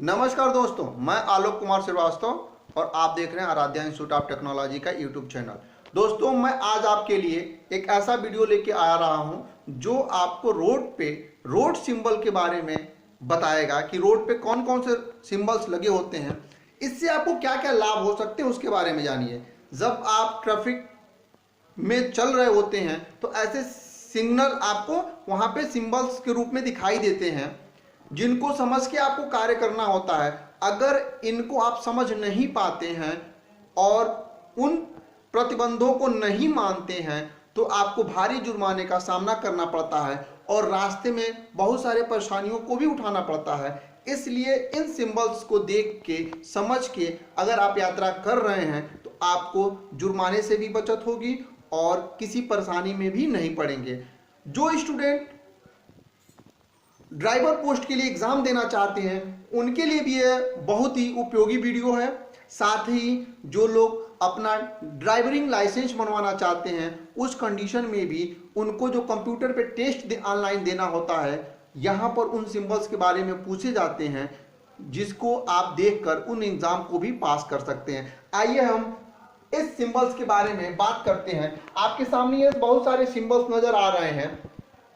नमस्कार दोस्तों, मैं आलोक कुमार श्रीवास्तव और आप देख रहे हैं आराध्या इंस्टीट्यूट ऑफ टेक्नोलॉजी का यूट्यूब चैनल। दोस्तों, मैं आज आपके लिए एक ऐसा वीडियो लेके आ रहा हूं जो आपको रोड सिंबल के बारे में बताएगा कि रोड पे कौन कौन से सिंबल्स लगे होते हैं, इससे आपको क्या क्या लाभ हो सकते हैं उसके बारे में जानिए। जब आप ट्रैफिक में चल रहे होते हैं तो ऐसे सिग्नल आपको वहां पे सिंबल्स के रूप में दिखाई देते हैं जिनको समझ के आपको कार्य करना होता है। अगर इनको आप समझ नहीं पाते हैं और उन प्रतिबंधों को नहीं मानते हैं तो आपको भारी जुर्माने का सामना करना पड़ता है और रास्ते में बहुत सारे परेशानियों को भी उठाना पड़ता है। इसलिए इन सिंबल्स को देख के समझ के अगर आप यात्रा कर रहे हैं तो आपको जुर्माने से भी बचत होगी और किसी परेशानी में भी नहीं पड़ेंगे। जो स्टूडेंट ड्राइवर पोस्ट के लिए एग्जाम देना चाहते हैं उनके लिए भी यह बहुत ही उपयोगी वीडियो है। साथ ही जो लोग अपना ड्राइवरिंग लाइसेंस बनवाना चाहते हैं उस कंडीशन में भी उनको जो कंप्यूटर पे टेस्ट ऑनलाइन देना होता है, यहाँ पर उन सिंबल्स के बारे में पूछे जाते हैं जिसको आप देखकर उन एग्जाम को भी पास कर सकते हैं। आइए हम इस सिंबल्स के बारे में बात करते हैं। आपके सामने ये बहुत सारे सिंबल्स नजर आ रहे हैं।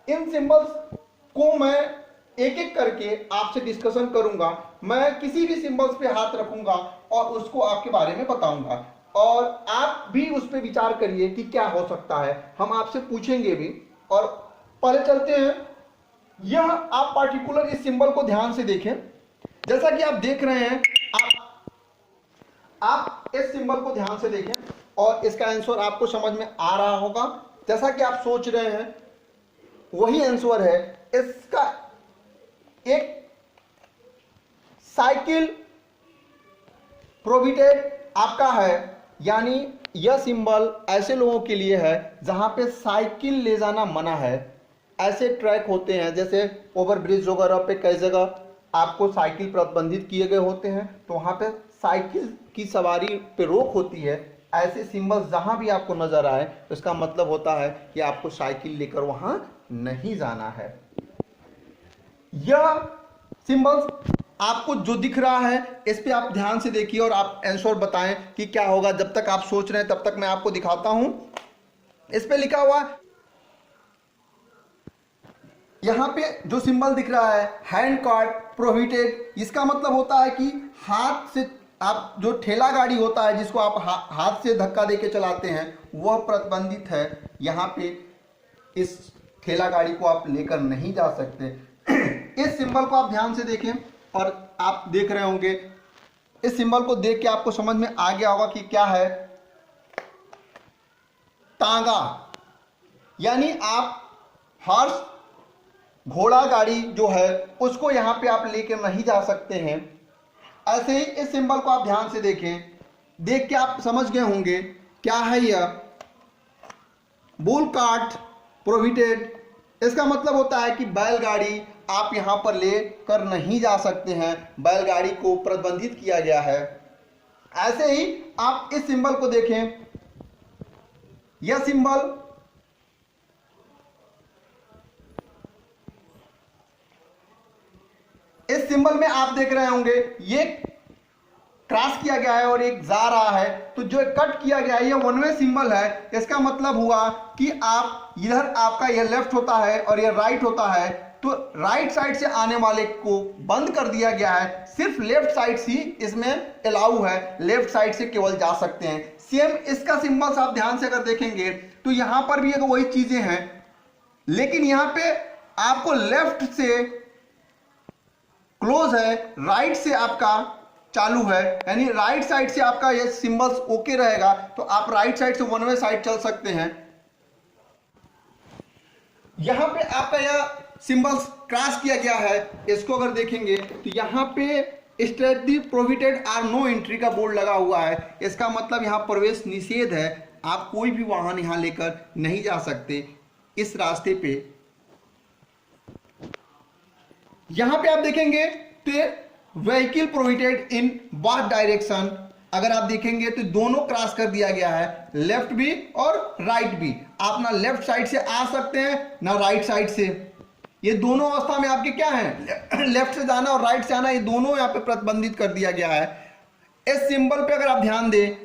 इन सिंबल्स को मैं एक एक करके आपसे डिस्कशन करूंगा। मैं किसी भी सिंबल्स पे हाथ रखूंगा और उसको आपके बारे में बताऊंगा और आप भी उस पर विचार करिए कि क्या हो सकता है। हम आपसे पूछेंगे भी। और पहले चलते हैं, यह आप पार्टिकुलर इस सिंबल को ध्यान से देखें। जैसा कि आप देख रहे हैं, आप इस सिंबल को ध्यान से देखें और इसका आंसर आपको समझ में आ रहा होगा। जैसा कि आप सोच रहे हैं वही आंसर है। इसका एक साइकिल प्रोहिबिटेड आपका है, यानी यह सिंबल ऐसे लोगों के लिए है जहां पे साइकिल ले जाना मना है। ऐसे ट्रैक होते हैं जैसे ओवरब्रिज वगैरह पे कई जगह आपको साइकिल प्रतिबंधित किए गए होते हैं, तो वहां पे साइकिल की सवारी पे रोक होती है। ऐसे सिंबल्स जहां भी आपको नजर आए तो इसका मतलब होता है कि आपको साइकिल लेकर वहां नहीं जाना है। यह सिंबल्स आपको जो दिख रहा है इस पे आप ध्यान से देखिए और आप आंसर बताएं कि क्या होगा। जब तक आप सोच रहे हैं तब तक मैं आपको दिखाता हूं। इस पे लिखा हुआ यहां पे जो सिंबल दिख रहा है हैंड कार्ड प्रोहिबिटेड, इसका मतलब होता है कि हाथ से आप जो ठेला गाड़ी होता है जिसको आप हाथ से धक्का देके चलाते हैं वह प्रतिबंधित है। यहाँ पे इस ठेला गाड़ी को आप लेकर नहीं जा सकते। इस सिंबल को आप ध्यान से देखें और आप देख रहे होंगे, इस सिंबल को देख के आपको समझ में आ गया होगा कि क्या है। तांगा, यानी आप हॉर्स घोड़ा गाड़ी जो है उसको यहां पे आप लेकर नहीं जा सकते हैं। ऐसे ही इस सिंबल को आप ध्यान से देखें, देख के आप समझ गए होंगे क्या है यह। बुल कार्ट प्रोहिबिटेड, इसका मतलब होता है कि बैलगाड़ी आप यहां पर ले कर नहीं जा सकते हैं, बैलगाड़ी को प्रतिबंधित किया गया है। ऐसे ही आप इस सिंबल को देखें, यह सिंबल इस सिंबल में आप देख रहे होंगे ये क्रॉस किया गया है और एक जा रहा है, तो जो कट किया गया है ये वन वे सिंबल है। इसका मतलब हुआ कि आप इधर आपका ये लेफ्ट होता है और ये राइट होता है, तो राइट साइड से आने वाले को बंद कर दिया गया है। सिर्फ लेफ्ट साइड से इसमें अलाउ है, लेफ्ट साइड से केवल जा सकते हैं। सेम इसका सिंबल्स आप ध्यान से अगर देखेंगे तो यहां पर भी वही चीजें हैं, लेकिन यहां पे आपको लेफ्ट से क्लोज है, राइट से आपका चालू है, यानी राइट साइड से आपका ये सिंबल्स ओके रहेगा तो आप राइट साइड से वन वे साइड चल सकते हैं। यहां पे आपका यह सिंबल्स क्रॉस किया गया है, इसको अगर देखेंगे तो यहां पे strictly prohibited or no entry का बोर्ड लगा हुआ है। इसका मतलब यहां प्रवेश निषेध है, आप कोई भी वाहन यहां लेकर नहीं जा सकते इस रास्ते पे। यहां पे आप देखेंगे तो vehicle prohibited in both direction, अगर आप देखेंगे तो दोनों क्रॉस कर दिया गया है, लेफ्ट भी और राइट भी। आप ना लेफ्ट साइड से आ सकते हैं ना राइट साइड से। ये दोनों अवस्था में आपके क्या है, लेफ्ट से जाना और राइट से आना, ये दोनों यहाँ पे प्रतिबंधित कर दिया गया है। इस सिंबल पे अगर आप ध्यान दें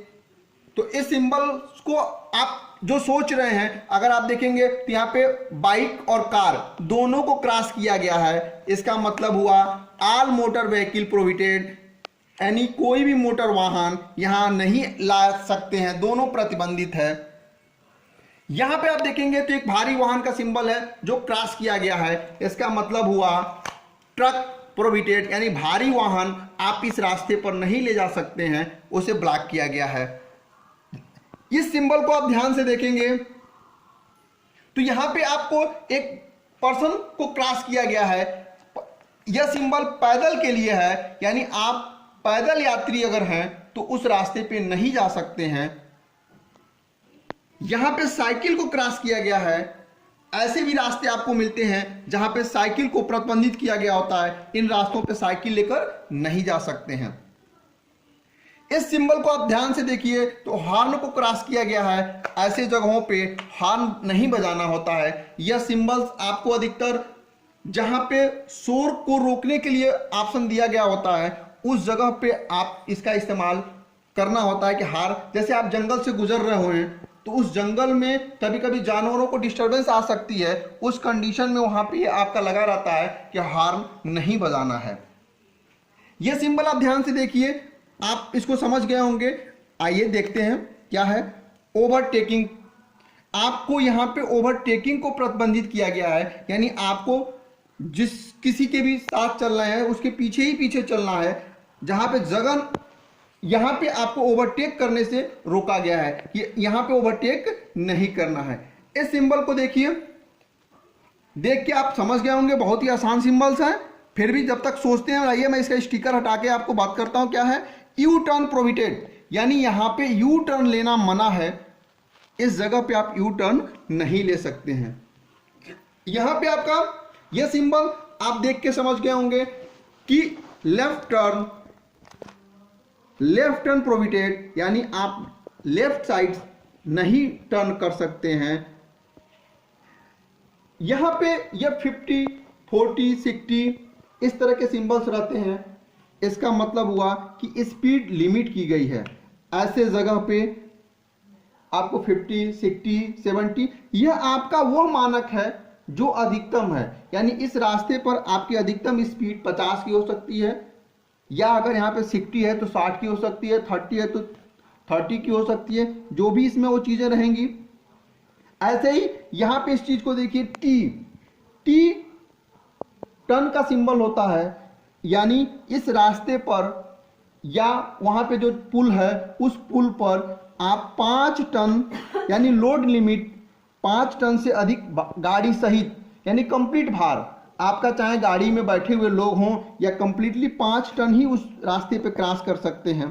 तो इस सिंबल को आप जो सोच रहे हैं, अगर आप देखेंगे तो यहाँ पे बाइक और कार दोनों को क्रॉस किया गया है। इसका मतलब हुआ ऑल मोटर व्हीकल प्रोहिबिटेड, यानी कोई भी मोटर वाहन यहां नहीं ला सकते हैं, दोनों प्रतिबंधित है। यहां पे आप देखेंगे तो एक भारी वाहन का सिंबल है जो क्रॉस किया गया है। इसका मतलब हुआ ट्रक प्रोहिबिटेड, यानी भारी वाहन आप इस रास्ते पर नहीं ले जा सकते हैं, उसे ब्लॉक किया गया है। इस सिंबल को आप ध्यान से देखेंगे तो यहां पे आपको एक पर्सन को क्रॉस किया गया है। यह सिंबल पैदल के लिए है, यानी आप पैदल यात्री अगर हैं तो उस रास्ते पे नहीं जा सकते हैं। यहां पे साइकिल को क्रॉस किया गया है। ऐसे भी रास्ते आपको मिलते हैं जहां पे साइकिल को प्रतिबंधित किया गया होता है, इन रास्तों पे साइकिल लेकर नहीं जा सकते हैं। इस सिंबल को आप ध्यान से देखिए तो हॉर्न को क्रॉस किया गया है। ऐसे जगहों पे हॉर्न नहीं बजाना होता है। यह सिंबल्स आपको अधिकतर जहां पे शोर को रोकने के लिए ऑप्शन दिया गया होता है, उस जगह पे आप इसका इस्तेमाल करना होता है कि हॉर्न, जैसे आप जंगल से गुजर रहे हो तो उस जंगल में कभी कभी जानवरों को डिस्टरबेंस आ सकती है, उस कंडीशन में वहां पे आपका लगा रहता है कि हॉर्न नहीं बजाना है। यह सिंबल आप ध्यान से देखिए, आप इसको समझ गए होंगे। आइए देखते हैं क्या है। ओवरटेकिंग, आपको यहां पे ओवरटेकिंग को प्रतिबंधित किया गया है, यानी आपको जिस किसी के भी साथ चलना है उसके पीछे ही पीछे चलना है। जहां पे जगह, यहां पे आपको ओवरटेक करने से रोका गया है कि यहां पे ओवरटेक नहीं करना है। इस सिंबल को देखिए, देख के आप समझ गए होंगे, बहुत ही आसान सिंबल्स हैं। फिर भी जब तक सोचते हैं, आइए मैं इसका स्टिकर हटा के आपको बात करता हूं क्या है। यू टर्न प्रोहिबिटेड, यानी यहां पे यू टर्न लेना मना है। इस जगह पे आप यू टर्न नहीं ले सकते हैं। यहां पे आपका यह सिंबल आप देख के समझ गए होंगे कि लेफ्ट टर्न प्रोहिबिटेड, यानी आप लेफ्ट साइड नहीं टर्न कर सकते हैं। यहां पे यह 50, 40, 60 इस तरह के सिंबल्स रहते हैं। इसका मतलब हुआ कि स्पीड लिमिट की गई है। ऐसे जगह पे आपको 50, 60, 70, यह आपका वो मानक है जो अधिकतम है, यानी इस रास्ते पर आपकी अधिकतम स्पीड 50 की हो सकती है, या अगर यहाँ पे 60 है तो 60 की हो सकती है, 30 है तो 30 की हो सकती है, जो भी इसमें वो चीजें रहेंगी। ऐसे ही यहाँ पे इस चीज को देखिए, टी टन का सिंबल होता है, यानी इस रास्ते पर या वहां पे जो पुल है उस पुल पर आप 5 टन, यानी लोड लिमिट 5 टन से अधिक गाड़ी सहित, यानी कंप्लीट भार आपका, चाहे गाड़ी में बैठे हुए लोग हों या कंप्लीटली 5 टन ही उस रास्ते पे क्रॉस कर सकते हैं।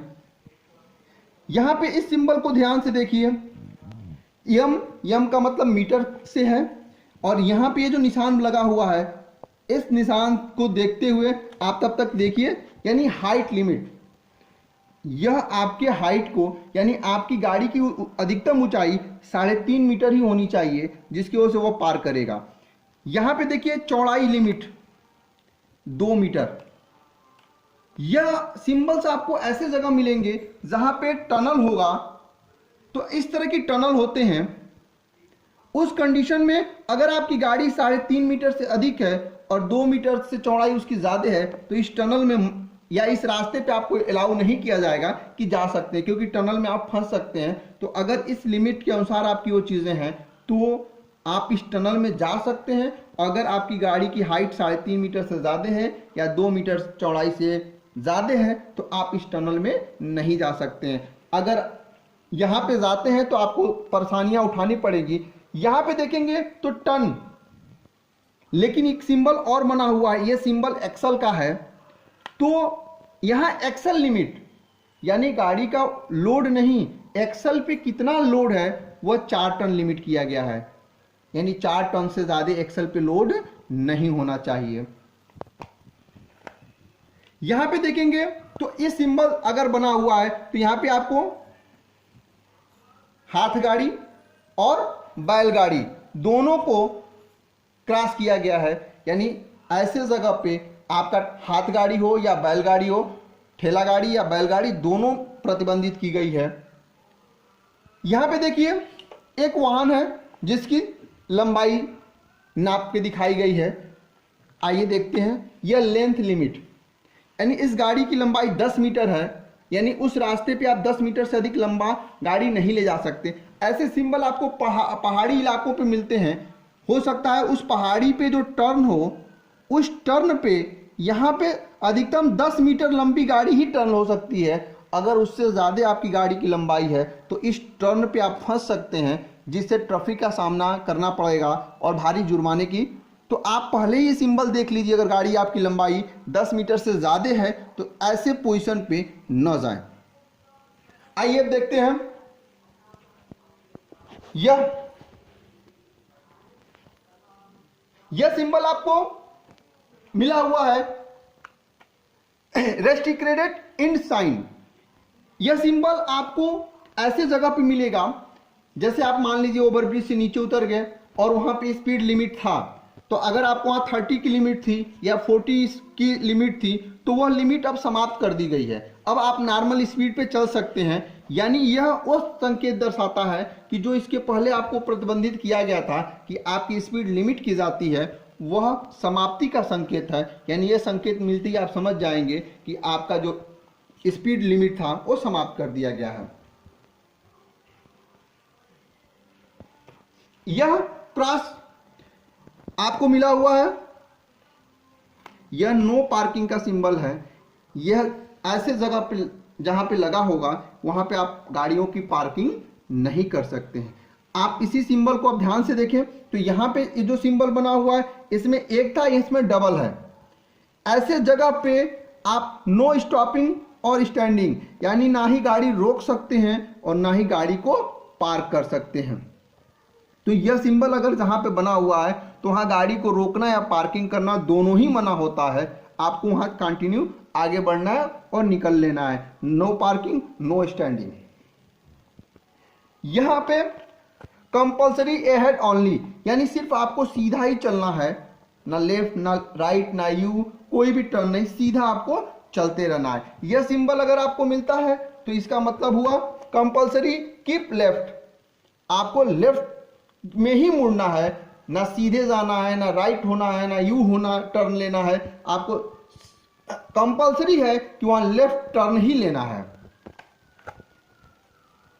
यहां पे इस सिंबल को ध्यान से देखिए, यम का मतलब मीटर से है, और यहां पे ये जो निशान लगा हुआ है, इस निशान को देखते हुए आप तब तक देखिए, यानी हाइट लिमिट, यह आपके हाइट को, यानी आपकी गाड़ी की अधिकतम ऊंचाई 3.5 मीटर ही होनी चाहिए, जिसकी वजह से वो पार करेगा। यहां पे देखिए चौड़ाई लिमिट 2 मीटर। यह सिंबल्स आपको ऐसे जगह मिलेंगे जहां पे टनल होगा। तो इस तरह की टनल होते हैं, उस कंडीशन में अगर आपकी गाड़ी 3.5 मीटर से अधिक है और 2 मीटर से चौड़ाई उसकी ज्यादा है, तो इस टनल में या इस रास्ते पे आपको अलाउ नहीं किया जाएगा कि जा सकते हैं, क्योंकि टनल में आप फंस सकते हैं। तो अगर इस लिमिट के अनुसार आपकी वो चीजें हैं तो आप इस टनल में जा सकते हैं। अगर आपकी गाड़ी की हाइट 3.5 मीटर से ज़्यादा है या 2 मीटर चौड़ाई से ज़्यादा है तो आप इस टनल में नहीं जा सकते हैं। अगर यहाँ पे जाते हैं तो आपको परेशानियां उठानी पड़ेगी। यहाँ पे देखेंगे तो टन, लेकिन एक सिंबल और बना हुआ है, ये सिंबल एक्सल का है। तो यहाँ एक्सल लिमिट, यानी गाड़ी का लोड नहीं, एक्सल पे कितना लोड है वह 4 टन लिमिट किया गया है, यानी 4 टन से ज्यादा एक्सल पे लोड नहीं होना चाहिए। यहां पे देखेंगे तो ये सिंबल अगर बना हुआ है तो यहां पे आपको हाथ गाड़ी और बैलगाड़ी दोनों को क्रॉस किया गया है, यानी ऐसे जगह पे आपका हाथ गाड़ी हो या बैलगाड़ी हो, ठेला गाड़ी या बैलगाड़ी दोनों प्रतिबंधित की गई है। यहाँ पे देखिए एक वाहन है जिसकी लंबाई नाप के दिखाई गई है। आइए देखते हैं यह लेंथ लिमिट, यानी इस गाड़ी की लंबाई 10 मीटर है, यानी उस रास्ते पे आप 10 मीटर से अधिक लंबा गाड़ी नहीं ले जा सकते। ऐसे सिंबल आपको पहाड़ी इलाकों पे मिलते हैं। हो सकता है उस पहाड़ी पे जो टर्न हो, उस टर्न पे यहाँ पे अधिकतम 10 मीटर लंबी गाड़ी ही टर्न हो सकती है। अगर उससे ज़्यादा आपकी गाड़ी की लंबाई है तो इस टर्न पे आप फंस सकते हैं, जिससे ट्रैफिक का सामना करना पड़ेगा और भारी जुर्माने की। तो आप पहले ही सिंबल देख लीजिए, अगर गाड़ी आपकी लंबाई 10 मीटर से ज़्यादा है तो ऐसे पोजीशन पे न जाएं। आइए देखते हैं यह सिंबल आपको मिला हुआ है रेस्ट्रिक्टेड इंड साइन। यह सिंबल आपको ऐसे जगह पे मिलेगा, जैसे आप मान लीजिए ओवरब्रिज से नीचे उतर गए और वहां पे स्पीड लिमिट था, तो अगर आपको वहां 30 की लिमिट थी या 40 की लिमिट थी तो वह लिमिट अब समाप्त कर दी गई है। अब आप नॉर्मल स्पीड पे चल सकते हैं। यानी यह वो संकेत दर्शाता है कि जो इसके पहले आपको प्रतिबंधित किया गया था कि आपकी स्पीड लिमिट की जाती है, वह समाप्ति का संकेत है। यानी यह संकेत मिलते ही आप समझ जाएंगे कि आपका जो स्पीड लिमिट था वो समाप्त कर दिया गया है। यह क्रॉस आपको मिला हुआ है, यह नो पार्किंग का सिंबल है। यह ऐसे जगह पे जहां पे लगा होगा वहां पे आप गाड़ियों की पार्किंग नहीं कर सकते हैं। आप इसी सिंबल को आप ध्यान से देखें तो यहाँ पे जो सिंबल बना हुआ है इसमें एक था, इसमें डबल है। ऐसे जगह पे आप नो स्टॉपिंग और स्टैंडिंग, यानी ना ही गाड़ी रोक सकते हैं और ना ही गाड़ी को पार्क कर सकते हैं। तो यह सिंबल अगर जहां पे बना हुआ है तो वहां गाड़ी को रोकना या पार्किंग करना दोनों ही मना होता है। आपको वहां कंटिन्यू आगे बढ़ना है और निकल लेना है। No parking, no standing. यहां पे कंपल्सरी अहेड ओनली, यानी सिर्फ आपको सीधा ही चलना है, ना लेफ्ट ना राइट ना यू, कोई भी टर्न नहीं, सीधा आपको चलते रहना है। यह सिंबल अगर आपको मिलता है तो इसका मतलब हुआ कंपल्सरी कीप लेफ्ट, आपको लेफ्ट में ही मुड़ना है, ना सीधे जाना है, ना राइट होना है, ना यू होना टर्न लेना है। आपको कंपल्सरी है कि वहां लेफ्ट टर्न ही लेना है।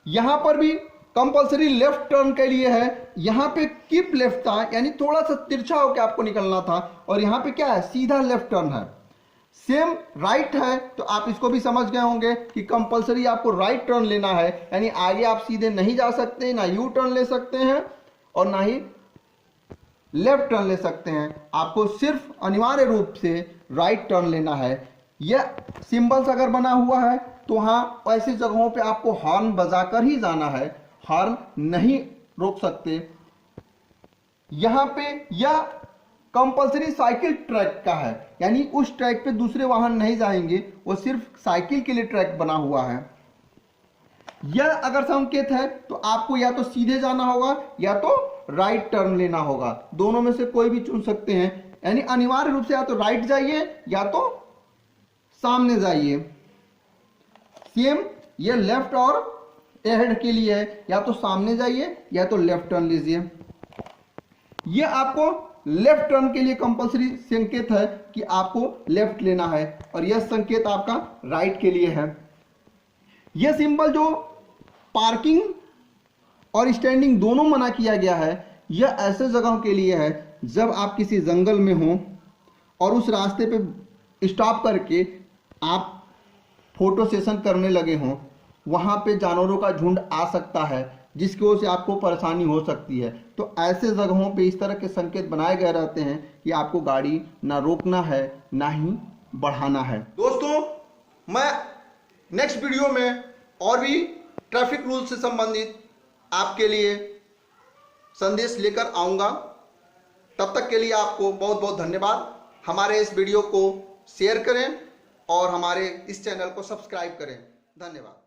यहां पर भी कंपल्सरी लेफ्ट टर्न के लिए है। यहां पे कीप लेफ्ट था, यानी थोड़ा सा तिरछा होकर आपको निकलना था, और यहां पे क्या है, सीधा लेफ्ट टर्न है। सेम राइट है तो आप इसको भी समझ गए होंगे कि कंपल्सरी आपको राइट टर्न लेना है, यानी आगे आप सीधे नहीं जा सकते, ना यू टर्न ले सकते हैं और ना ही लेफ्ट टर्न ले सकते हैं। आपको सिर्फ अनिवार्य रूप से राइट टर्न लेना है। यह सिंबल्स अगर बना हुआ है तो वहां ऐसी जगहों पे आपको हॉर्न बजाकर ही जाना है, हॉर्न नहीं रोक सकते। यहां पे यह कंपल्सरी साइकिल ट्रैक का है, यानी उस ट्रैक पे दूसरे वाहन नहीं जाएंगे, वो सिर्फ साइकिल के लिए ट्रैक बना हुआ है। यह अगर संकेत है तो आपको या तो सीधे जाना होगा या तो राइट टर्न लेना होगा, दोनों में से कोई भी चुन सकते हैं। यानी अनिवार्य रूप से या तो राइट जाइए या तो सामने जाइए। सेम ये लेफ्ट और अहेड के लिए है, या तो सामने जाइए या तो लेफ्ट टर्न लीजिए। ये आपको लेफ्ट टर्न के लिए कंपल्सरी संकेत है कि आपको लेफ्ट लेना है, और यह संकेत आपका राइट के लिए है। यह सिंबल जो पार्किंग और स्टैंडिंग दोनों मना किया गया है, यह ऐसे जगहों के लिए है जब आप किसी जंगल में हो और उस रास्ते पे स्टॉप करके आप फोटो सेशन करने लगे हों, वहां पे जानवरों का झुंड आ सकता है जिसकी वजह से आपको परेशानी हो सकती है। तो ऐसे जगहों पे इस तरह के संकेत बनाए गए रहते हैं कि आपको गाड़ी ना रोकना है ना ही बढ़ाना है। दोस्तों, मैं नेक्स्ट वीडियो में और भी ट्रैफिक रूल से संबंधित आपके लिए संदेश लेकर आऊंगा। तब तक के लिए आपको बहुत बहुत धन्यवाद। हमारे इस वीडियो को शेयर करें और हमारे इस चैनल को सब्सक्राइब करें। धन्यवाद।